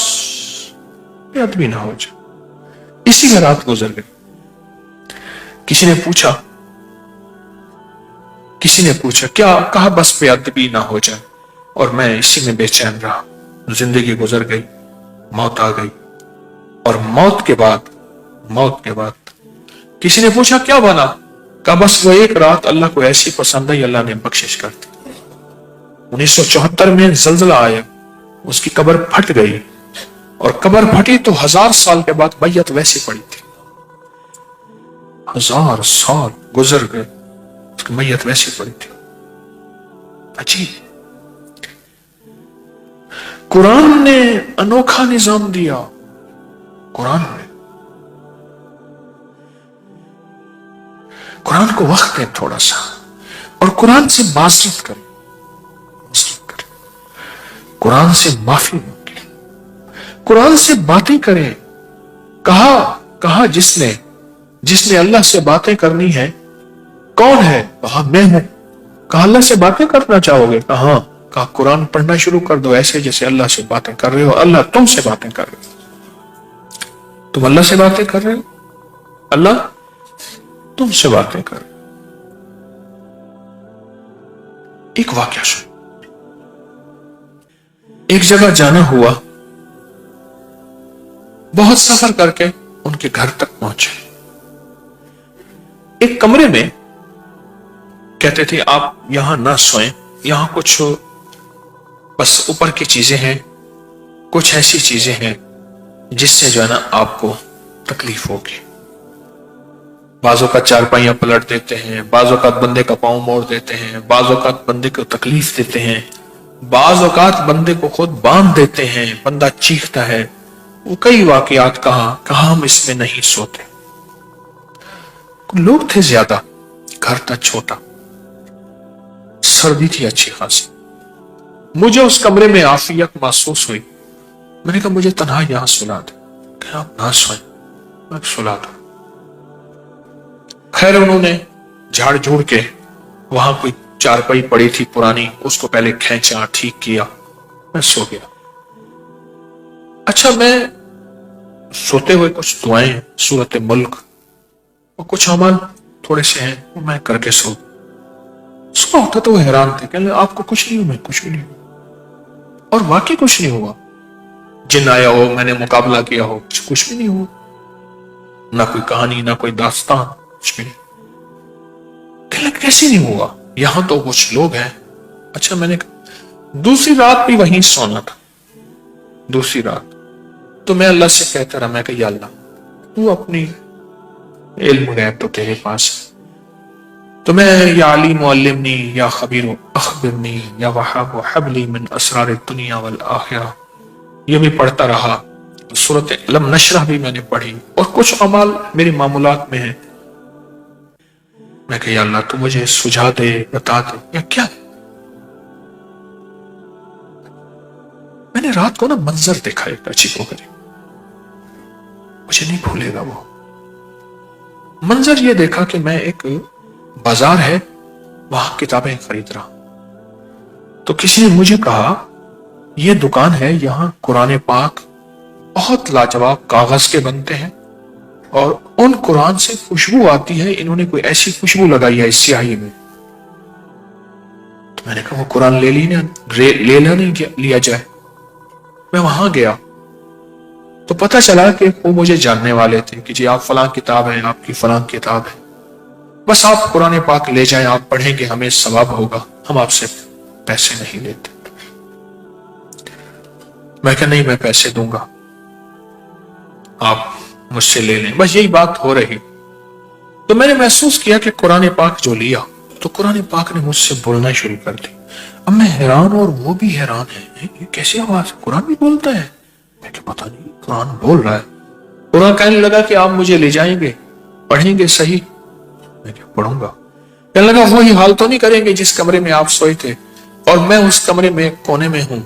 بے ادبی نہ ہو جائے۔ اسی میں رات گزر گئی۔ کسی نے پوچھا کیا؟ کہا بس بے ادبی نہ ہو جائے، اور میں اسی میں بے چین رہا۔ زندگی گزر گئی، موت آ گئی، اور موت کے بعد کسی نے پوچھا کیا بنا؟ کہا بس وہ ایک رات اللہ کو ایسی پسند ہے، اللہ نے بخشش کر دی۔ 1974 میں زلزلہ آیا، اس کی قبر پھٹ گئی، اور قبر پھٹی تو 1000 سال کے بعد میت ویسی پڑی تھی۔ 1000 سال گزر گئے، اس کی میت ویسی پڑی تھی۔ عجیب، قرآن نے انوکھا نظام دیا۔ قرآن کو وقت دیں تھوڑا سا، اور قرآن سے معذرت کریں، قرآن سے معافی مانگیں، قرآن سے باتیں کریں۔ کہا جس نے اللہ سے باتیں کرنی ہے کون ہے؟ کہا میں ہوں۔ کہا اللہ سے باتیں کرنا چاہو گے؟ کہا قرآن پڑھنا شروع کر دو ایسے جیسے اللہ سے باتیں کر رہے ہو، اللہ تم سے باتیں کر رہے ہو، تم اللہ سے باتیں کر رہے ہو، اللہ تم سے باتیں کر رہے ہو۔ ایک واقعہ سن، ایک جگہ جانا ہوا، بہت سفر کر کے ان کے گھر تک پہنچے۔ ایک کمرے میں کہتے تھے آپ یہاں نہ سوئیں، یہاں کچھ بس اوپر کی چیزیں ہیں، کچھ ایسی چیزیں ہیں جس سے جو ہے نا آپ کو تکلیف ہوگی۔ بعض اوقات چارپائیاں پلٹ دیتے ہیں، بعض اوقات بندے کا پاؤں موڑ دیتے ہیں، بعض اوقات بندے کو تکلیف دیتے ہیں، بعض اوقات بندے کو خود باندھ دیتے ہیں، بندہ چیختا ہے۔ وہ کئی واقعات کہاں ہم اس میں نہیں سوتے۔ لوگ تھے زیادہ، گھر تھا چھوٹا، سردی تھی اچھی خاصی۔ مجھے اس کمرے میں عافیت محسوس ہوئی۔ میں نے کہا مجھے تنہا یہاں سلا دے۔ کہ آپ نہ سوئیں، میں سلا دوں۔ خیر انہوں نے جھاڑ جھوڑ کے، وہاں کوئی چارپائی پڑی تھی پرانی، اس کو پہلے کھینچا، ٹھیک کیا، میں سو گیا۔ اچھا میں سوتے ہوئے کچھ دعائیں، سورت ملک اور کچھ عمل تھوڑے سے ہیں وہ میں کر کے سو۔ صبح ہوتا تو وہ حیران تھے کہ آپ کو کچھ نہیں ہوا؟ میں کچھ بھی نہیں ہوا، اور واقعی کچھ نہیں ہوا۔ جن آیا ہو، میں نے مقابلہ کیا ہو، کچھ بھی نہیں ہوا، نہ کوئی کہانی، نہ کوئی داستان، کچھ بھی نہیں۔ کیسے نہیں ہوا؟ یہاں تو کچھ لوگ ہیں۔ اچھا میں نے دوسری رات بھی وہیں سونا تھا۔ دوسری رات تو میں اللہ سے کہتا رہا، میں کہ یا اللہ تو اپنی علم غیب تو تیرے پاس ہے، تو میں یا علیم علمنی یا خبیر اخبرنی یا وہاب حبلی من اسرار الدنیا والآخرہ، یہ بھی پڑھتا رہا۔ سورۃ علم نشرح بھی میں نے پڑھی، اور کچھ اعمال میرے معمولات میں ہیں۔ میں کہ یا اللہ تو مجھے سجھا دے، بتا دے یا کیا ہے۔ میں نے رات کو منظر دیکھا ایک عجیب و غریب، مجھے نہیں بھولے گا وہ منظر۔ یہ دیکھا کہ میں ایک بازار ہے وہاں کتابیں خرید رہا، تو کسی نے مجھے کہا یہ دکان ہے، یہاں قرآن پاک بہت لاجواب کاغذ کے بنتے ہیں، اور ان قرآن سے خوشبو آتی ہے، انہوں نے کوئی ایسی خوشبو لگائی ہے اس سیاہی میں۔ تو میں نے کہا وہ قرآن لے لیا جائے۔ میں وہاں گیا تو پتہ چلا کہ وہ مجھے جاننے والے تھے کہ جی آپ فلاں کتاب ہے، آپ کی فلاں کتاب ہے، بس آپ قرآن پاک لے جائیں، آپ پڑھیں گے، ہمیں ثواب ہوگا، ہم آپ سے پیسے نہیں لیتے۔ میں کہا نہیں، میں پیسے دوں گا، آپ مجھ سے لے لیں، بس یہی بات ہو رہی۔ تو میں نے محسوس کیا کہ قرآن پاک جو لیا تو قرآن پاک نے مجھ سے بولنا شروع کر دی۔ اب میں حیران اور وہ بھی حیران ہے، یہ کیسی آواز ہے، قرآن بھی بولتا ہے؟ میں کہ پتہ نہیں، قرآن بول رہا ہے۔ قرآن کہنے لگا کہ آپ مجھے لے جائیں گے، پڑھیں گے صحیح؟ میں کہ پڑھوں گا۔ کہنے لگا وہی حال تو نہیں کریں گے جس کمرے میں آپ سوئے تھے، اور میں اس کمرے میں کونے میں ہوں،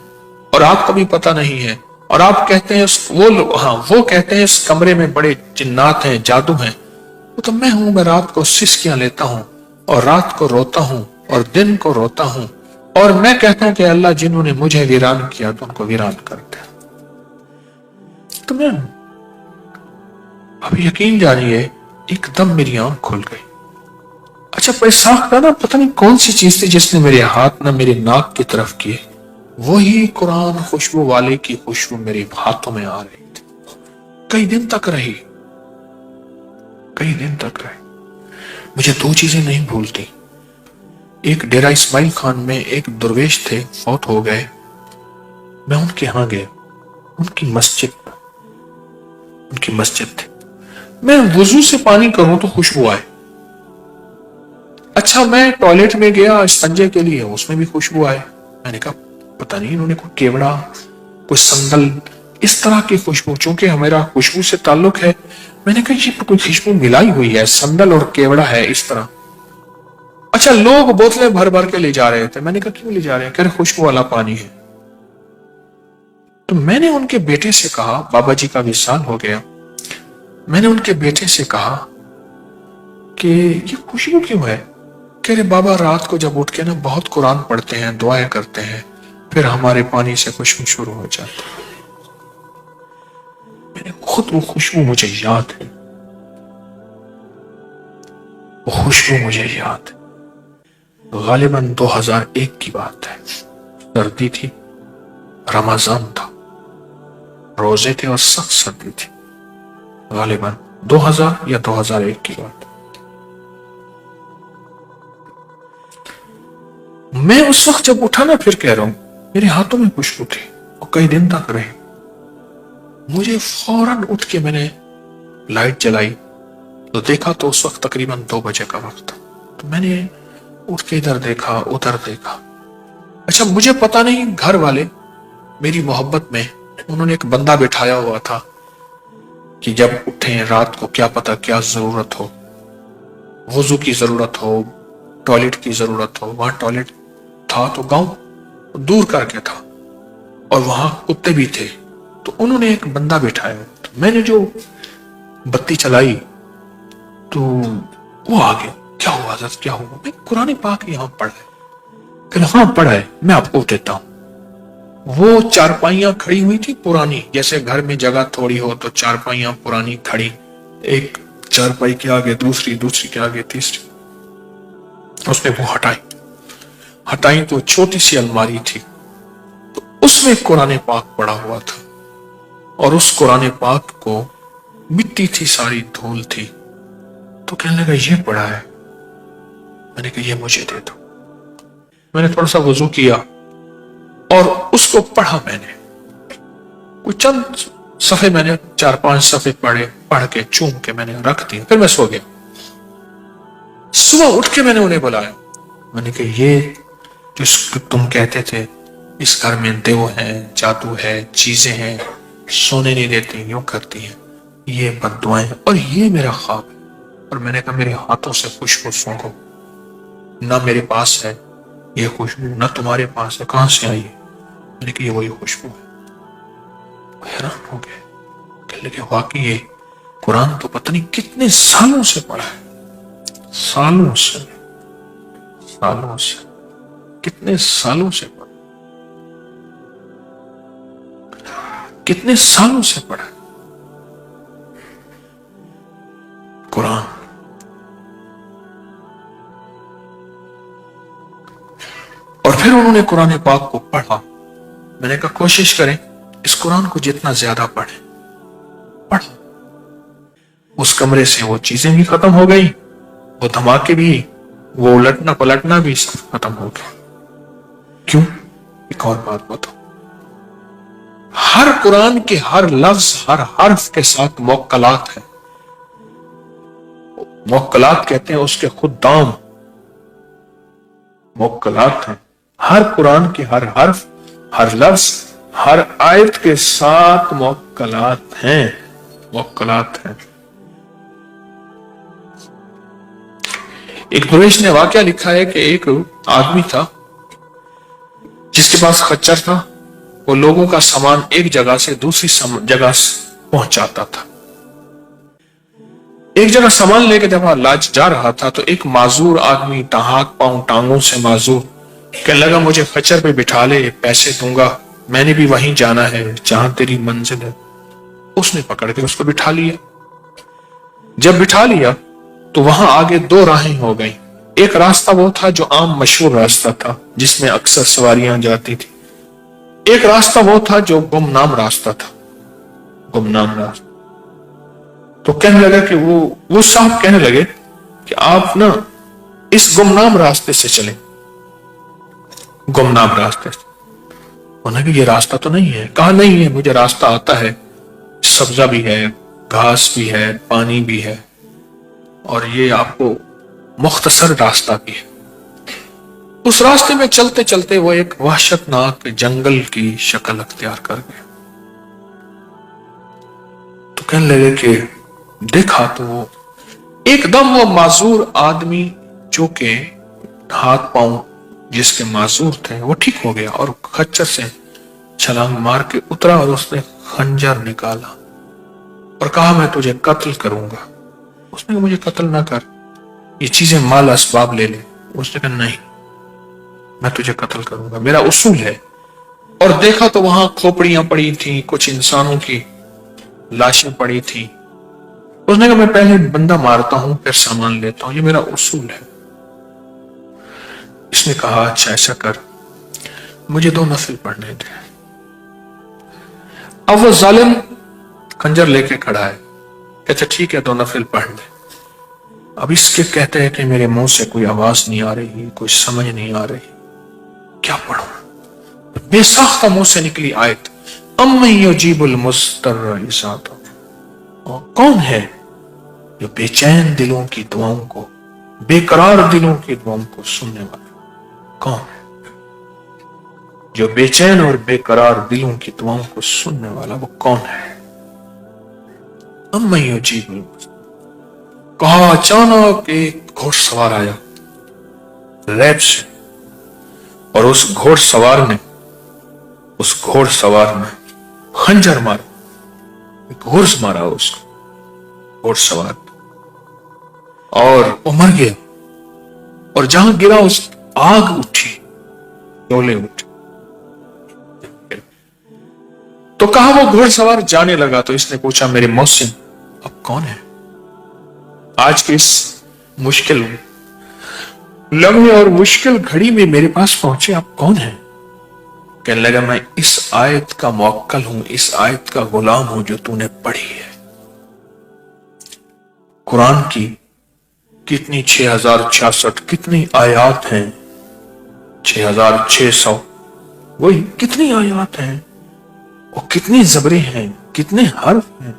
اور آپ کو بھی پتہ نہیں ہے، اور آپ کہتے ہیں وہ کہتے ہیں اس کمرے میں بڑے جنات ہیں، جادو ہیں۔ وہ تو میں ہوں، میں رات کو سسکیاں لیتا ہوں، اور رات کو روتا ہوں، اور دن کو روتا ہوں، اور میں کہتا ہوں کہ اللہ جنہوں نے مجھے ویران کیا تو ان کو ویران کر دے۔ تو میں اب یقین جانیے ایک دم میری آنکھ کھل گئی۔ اچھا پیساخ کا پتہ نہیں کون سی چیز تھی جس نے میرے ہاتھ نہ میرے ناک کی طرف کیے، وہی قرآن خوشبو والے کی خوشبو میرے ہاتھوں میں آ رہی تھی۔ کئی دن تک رہی۔ مجھے دو چیزیں نہیں بھولتی۔ ایک ڈیرہ اسماعیل خان میں ایک درویش تھے، فوت ہو گئے، میں ان کے ہاں گیا، ان کی مسجد تھی، میں وضو سے پانی کروں تو خوشبو آئے۔ اچھا میں ٹوائلٹ میں گیا استنجے کے لیے، اس میں بھی خوشبو آئے۔ میں نے کہا پتہ نہیں انہوں نے کوئی کیوڑا، کوئی سندل، اس طرح کی خوشبو، چونکہ ہمارا خوشبو سے تعلق ہے، میں نے کہا یہ کوئی خوشبو ملائی ہوئی ہے، سندل اور کیوڑا ہے اس طرح۔ اچھا لوگ بوتلیں بھر بھر کے لے جا رہے تھے، میں نے کہا کیوں لے جا رہے ہیں؟ کہ خوشبو والا پانی ہے۔ تو میں نے ان کے بیٹے سے کہا، بابا جی کا وصال ہو گیا، میں نے ان کے بیٹے سے کہا کہ یہ خوشبو کیوں ہے؟ کہہ رہے بابا رات کو جب اٹھ کے بہت قرآن پڑھتے ہیں، دعائیں کرتے ہیں، پھر ہمارے پانی سے خوشبو شروع ہو جاتی ہے۔ میں نے خود وہ خوشبو مجھے یاد ہے، وہ خوشبو مجھے یاد ہے۔ غالباً 2001 کی بات ہے، سردی تھی، رمضان تھا، روزے تھے اور سخت سردی تھی، غالباً 2000 یا 2001 کی بات۔ میں اس وقت جب اٹھا پھر کہہ رہا ہوں میرے ہاتھوں میں خوشبو تھی اور کئی دن تک رہی۔ مجھے فوراً اٹھ کے میں نے لائٹ جلائی، تو دیکھا تو اس وقت تقریباً 2 بجے کا وقت تھا. تو میں نے اٹھ کے ادھر دیکھا ادھر دیکھا. اچھا مجھے پتا نہیں، گھر والے میری محبت میں انہوں نے ایک بندہ بٹھایا ہوا تھا کہ جب اٹھیں رات کو کیا پتا کیا ضرورت ہو، وضو کی ضرورت ہو، ٹوائلٹ کی ضرورت ہو. وہاں ٹوائلٹ تھا تو گاؤں دور کر کے تھا اور وہاں کتے بھی تھے. تو انہوں نے ایک بندہ بٹھایا. تو میں نے جو بتی چلائی تو وہ آ گیا. کیا ہوا حضرت کیا ہوا؟ میں قرآن پاک یہاں پڑھا ہے. کہ ہاں پڑھا ہے، میں آپ کو دیتا ہوں. وہ چارپائیاں کھڑی ہوئی تھی پرانی، جیسے گھر میں جگہ تھوڑی ہو تو چارپائیاں پرانی کھڑی، ایک چارپائی کے آگے دوسری، دوسری کے آگے تیسری. اس نے وہ ہٹائی تو چھوٹی سی الماری تھی. تو اس میں قرآن پاک پڑا ہوا تھا اور اس قرآن پاک کو مٹی تھی، ساری دھول تھی. تو کہنے لگا یہ پڑا ہے. میں نے کہا یہ مجھے دے دو. میں نے تھوڑا سا وضو کیا اور اس کو پڑھا. میں نے کوئی چند صفحے، میں نے 4-5 صفحے پڑھ کے چوم کے میں نے رکھ دیا. پھر میں سو گیا. صبح اٹھ کے میں نے انہیں بلایا. میں نے کہا یہ جو تم کہتے تھے اس گھر میں دیو ہے، جادو ہے، چیزیں ہیں، سونے نہیں دیتی، یوں کرتی ہیں، یہ بد دعائیں ہیں اور یہ میرا خواب ہے. اور میں نے کہا میرے ہاتھوں سے خوشبو سونگو. نہ میرے پاس ہے یہ خوشبو، نہ تمہارے پاس ہے، کہاں سے آئی ہے؟ میں نے کہا یہ وہی خوشبو ہے. حیران ہو گئے. کہنے لگے واقعی یہ قرآن تو پتہ نہیں کتنے سالوں سے پڑھا ہے. سالوں سے کتنے سالوں سے پڑھا، کتنے سالوں سے پڑھا قرآن. اور پھر انہوں نے قرآن پاک کو پڑھا. میں نے کہا کوشش کریں اس قرآن کو جتنا زیادہ پڑھیں. پڑھا. اس کمرے سے وہ چیزیں بھی ختم ہو گئی، وہ دھماکے بھی، وہ الٹنا پلٹنا بھی سب ختم ہو گیا. کیوں؟ ایک اور بات بتاؤ. ہر قرآن کے ہر لفظ، ہر حرف کے ساتھ موکلات ہیں. موکلات کہتے ہیں اس کے خود دام موکلات ہیں. ہر قرآن کے ہر حرف، ہر لفظ، ہر آیت کے ساتھ موکلات ہیں. موکلات ہیں. ایک درویش نے واقعہ لکھا ہے کہ ایک آدمی تھا جس کے پاس خچر تھا. وہ لوگوں کا سامان ایک جگہ سے دوسری جگہ پہنچاتا تھا. ایک جگہ سامان لے کے جب جا رہا تھا تو ایک معذور آدمی، ہاتھ پاؤں ٹانگوں سے معذور، کہنے لگا مجھے خچر پہ بٹھا لے، پیسے دوں گا، میں نے بھی وہیں جانا ہے جہاں تیری منزل ہے. اس نے پکڑ کے اس کو بٹھا لیا. جب بٹھا لیا تو وہاں آگے 2 راہیں ہو گئیں. ایک راستہ وہ تھا جو عام مشہور راستہ تھا جس میں اکثر سواریاں جاتی تھی. ایک راستہ وہ تھا جو گمنام راستہ تھا. گمنام راستہ. تو کہنے لگا کہ وہ صاحب کہنے لگے کہ آپ نا اس گمنام راستے سے چلیں. گمنام راستے سے. انہوں نے کہا یہ راستہ تو نہیں ہے. کہا نہیں ہے، مجھے راستہ آتا ہے، سبزہ بھی ہے، گھاس بھی ہے، پانی بھی ہے، اور یہ آپ کو مختصر راستہ بھی ہے. اس راستے میں چلتے چلتے وہ ایک وحشتناک جنگل کی شکل اختیار کر گئے. تو کہنے لگے کہ دیکھا تو وہ ایک دم وہ معذور آدمی جو کہ ہاتھ پاؤں جس کے معذور تھے وہ ٹھیک ہو گیا اور خچر سے چھلانگ مار کے اترا اور اس نے خنجر نکالا اور کہا میں تجھے قتل کروں گا. اس نے کہا مجھے قتل نہ کر، یہ چیزیں مال اسباب لے لے. اس نے کہا نہیں، میں تجھے قتل کروں گا، میرا اصول ہے. اور دیکھا تو وہاں کھوپڑیاں پڑی تھیں، کچھ انسانوں کی لاشیں پڑی تھیں. اس نے کہا میں پہلے بندہ مارتا ہوں پھر سامان لیتا ہوں، یہ میرا اصول ہے. اس نے کہا اچھا ایسا کر، مجھے 2 نفل پڑھنے دے. اب وہ ظالم خنجر لے کے کھڑا ہے. کہتے ٹھیک ہے 2 نفل پڑھ لے. اب اس کے کہتے ہیں کہ میرے منہ سے کوئی آواز نہیں آ رہی، کوئی سمجھ نہیں آ رہی، کیا پڑھوں؟ بے ساختہ منہ سے نکلی آیت امن یجیب المضطر اذا دعا. کون ہے جو بے چین دلوں کی دعاؤں کو، بے قرار دلوں کی دعاؤں کو سننے والا کون ہے؟ جو بے چین اور بے قرار دلوں کی دعاؤں کو سننے والا وہ کون ہے؟ اما یجیب المضطر، کہا اچانک ایک گھوڑ سوار آیا ریب سے، اور اس گھوڑ سوار نے خنجر مارا، گھوڑ مارا اس کو گھوڑ سوار، اور وہ مر گیا، اور جہاں گرا اس آگ اٹھی، شعلے اٹھے۔ تو کہا وہ گھوڑ سوار جانے لگا تو اس نے پوچھا میرے محسن اب کون ہے؟ آج کی اس مشکل لمحے اور مشکل گھڑی میں میرے پاس پہنچے، آپ کون ہیں؟ کہنے لگا میں اس آیت کا موکل ہوں، اس آیت کا غلام ہوں جو تو نے پڑھی ہے۔ قرآن کی کتنی 6066 کتنی آیات ہیں، 6600 وہی کتنی آیات ہیں، اور کتنی زبریں ہیں، کتنے حرف ہیں،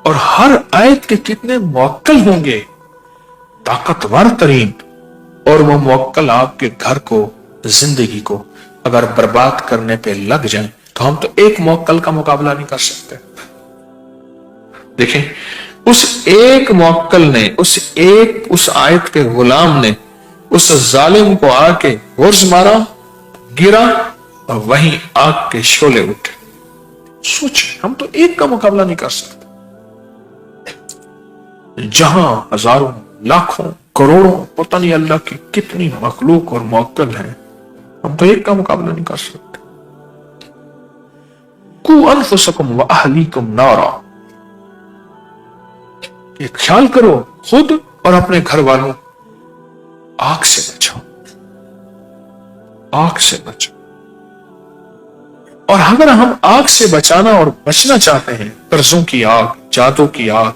اور ہر آیت کے کتنے موکل ہوں گے، طاقتور ترین، اور وہ موکل آپ کے گھر کو، زندگی کو اگر برباد کرنے پہ لگ جائیں تو ہم تو ایک موکل کا مقابلہ نہیں کر سکتے۔ دیکھیں اس ایک موکل نے، اس آیت کے غلام نے اس ظالم کو آ کے غرض مارا، گرا، اور وہیں آگ کے شعلے اٹھے۔ سوچیں ہم تو ایک کا مقابلہ نہیں کر سکتے، جہاں ہزاروں، لاکھوں، کروڑوں، پتہ نہیں اللہ کی کتنی مخلوق اور موکل ہیں، ہم تو ایک کا مقابلہ نہیں کر سکتے۔ قوا انفسکم واہلیکم نارا، یہ خیال کرو خود اور اپنے گھر والوں آگ سے بچاؤ، آگ سے بچاؤ۔ اور اگر ہم آگ سے بچانا اور بچنا چاہتے ہیں، قرضوں کی آگ، جادو کی آگ،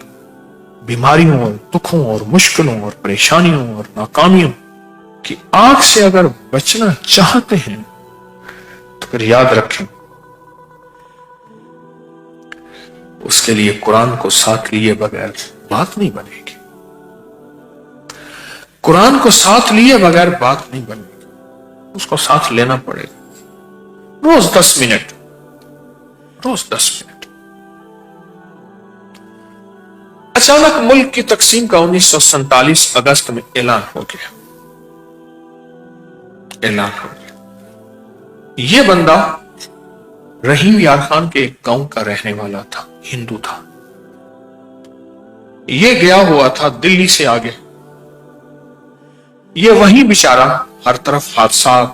بیماریوں اور دکھوں اور مشکلوں اور پریشانیوں اور ناکامیوں کی آگ سے اگر بچنا چاہتے ہیں تو پھر یاد رکھیں اس کے لیے قرآن کو ساتھ لیے بغیر بات نہیں بنے گی، قرآن کو ساتھ لیے بغیر بات نہیں بنے گی، اس کو ساتھ لینا پڑے گا۔ روز 10 منٹ، روز 10 منٹ۔ اچانک ملک کی تقسیم کا 1947 اگست میں اعلان ہو گیا۔ یہ بندہ رحیم یار خان کے ایک گاؤں کا رہنے والا تھا، ہندو تھا، یہ گیا ہوا تھا دلی سے آگے، یہ وہیں بیچارہ ہر طرف حادثات،